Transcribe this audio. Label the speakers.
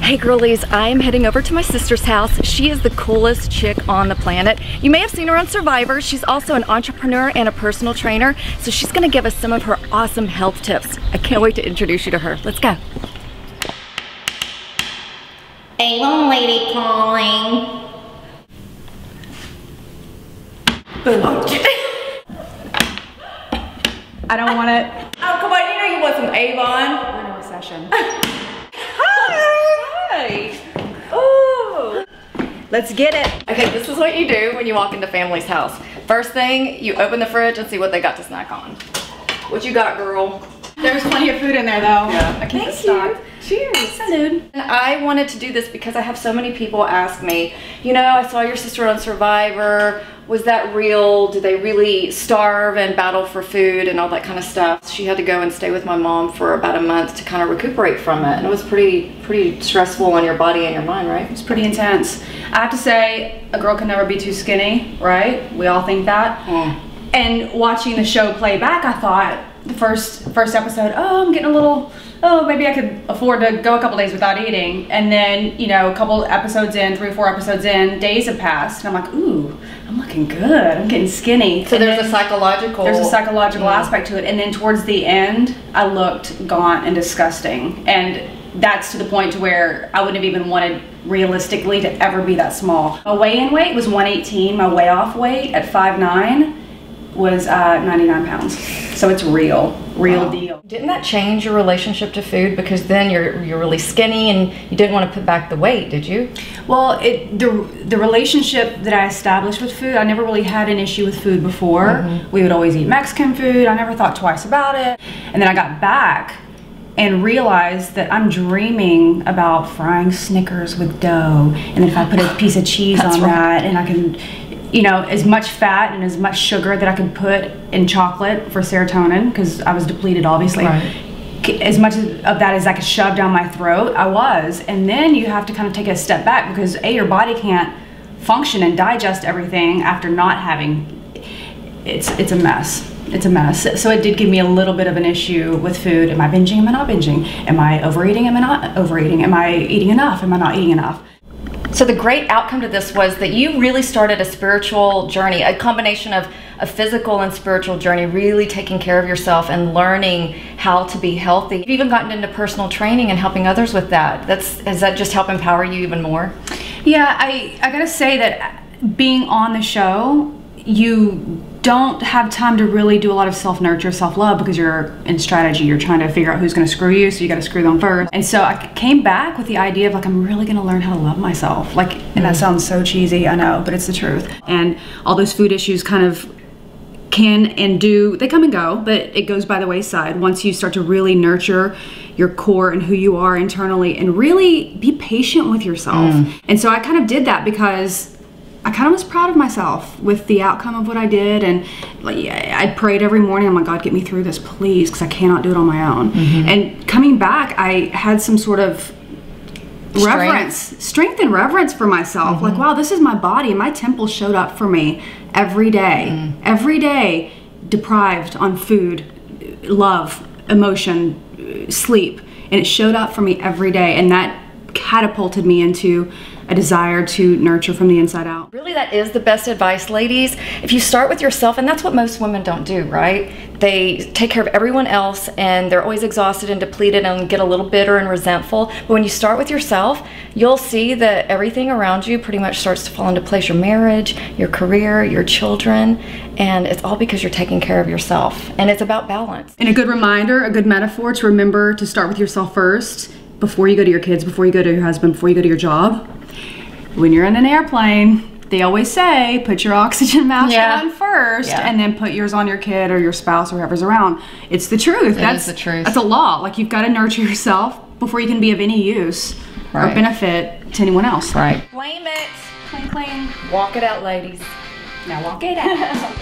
Speaker 1: Hey girlies, I am heading over to my sister's house. She is the coolest chick on the planet. You may have seen her on Survivor. She's also an entrepreneur and a personal trainer. So she's gonna give us some of her awesome health tips. I can't wait to introduce you to her. Let's go.
Speaker 2: Avon lady calling.
Speaker 1: Boom.
Speaker 3: I don't want it.
Speaker 1: Oh, come on, you know you want some Avon.
Speaker 3: We're in a recession.
Speaker 1: Hi. Ooh.
Speaker 3: Let's get it.
Speaker 1: Okay, this is what you do when you walk into family's house. First thing, you open the fridge and see what they got to snack on. What you got, girl?
Speaker 3: There's plenty of food in there though.
Speaker 1: Yeah.
Speaker 3: I keep it stocked.
Speaker 1: Cheers.
Speaker 3: Salud.
Speaker 1: And I wanted to do this because I have so many people ask me, you know, I saw your sister on Survivor. Was that real? Did they really starve and battle for food and all that kind of stuff? She had to go and stay with my mom for about a month to kind of recuperate from it. And it was pretty stressful on your body and your mind, right?
Speaker 3: It's pretty intense. I have to say, a girl can never be too skinny, right? We all think that. And watching the show play back, I thought the first episode, oh, I'm getting a little, oh, maybe I could afford to go a couple days without eating. And then, you know, a couple episodes in, 3 or 4 episodes in, days have passed. And I'm like, ooh, I'm looking good. I'm getting skinny.
Speaker 1: So there's a psychological
Speaker 3: aspect to it. And then towards the end, I looked gaunt and disgusting. And that's to the point to where I wouldn't have even wanted realistically to ever be that small. My weigh-in weight was 118. My weigh-off weight at 5'9" was 99 pounds. So it's real deal.
Speaker 1: Didn't that change your relationship to food? Because then you're really skinny and you didn't want to put back the weight, did you?
Speaker 3: Well, the relationship that I established with food, I never really had an issue with food before. We would always eat Mexican food. I never thought twice about it. And then I got back and realized that I'm dreaming about frying Snickers with dough. And then if I put a piece of cheese on that, and I can, you know, as much fat and as much sugar that I could put in chocolate for serotonin, because I was depleted obviously. Right. As much of that as I could shove down my throat, I was. And then you have to kind of take a step back because A, your body can't function and digest everything after not having, it's a mess. It's a mess. So it did give me a little bit of an issue with food. Am I binging? Am I not binging? Am I overeating? Am I not overeating? Am I eating enough? Am I not eating enough?
Speaker 1: So the great outcome to this was that you really started a spiritual journey, a combination of a physical and spiritual journey, really taking care of yourself and learning how to be healthy. You've even gotten into personal training and helping others with that. Does that just help empower you even more?
Speaker 3: Yeah, I gotta say that being on the show, you don't have time to really do a lot of self-nurture, self-love, because you're in strategy. You're trying to figure out who's going to screw you, so you got to screw them first. And so I came back with the idea of like, I'm really going to learn how to love myself. Like, and that sounds so cheesy, I know, but it's the truth. And all those food issues kind of can and do, they come and go, but it goes by the wayside once you start to really nurture your core and who you are internally and really be patient with yourself. And so I kind of did that because I kind of was proud of myself with the outcome of what I did, and like, I prayed every morning, I'm like, God, get me through this, please, because I cannot do it on my own. And coming back, I had some sort of strength and reverence for myself. Like, wow, this is my body. My temple showed up for me every day, deprived on food, love, emotion, sleep, and it showed up for me every day, and that catapulted me into a desire to nurture from the inside out.
Speaker 1: Really, that is the best advice, ladies. If you start with yourself, and that's what most women don't do, right? They take care of everyone else and they're always exhausted and depleted and get a little bitter and resentful. But when you start with yourself, you'll see that everything around you pretty much starts to fall into place. Your marriage, your career, your children, and it's all because you're taking care of yourself. And it's about balance.
Speaker 3: And a good reminder, a good metaphor to remember to start with yourself first, before you go to your kids, before you go to your husband, before you go to your job. When you're in an airplane, they always say, put your oxygen mask on first, and then put yours on your kid or your spouse or whoever's around. It's the truth. That's the truth. That's a law. Like, you've got to nurture yourself before you can be of any use or benefit to anyone else.
Speaker 1: Claim it.
Speaker 3: Clean, clean.
Speaker 1: Walk it out, ladies.
Speaker 3: Now walk it out.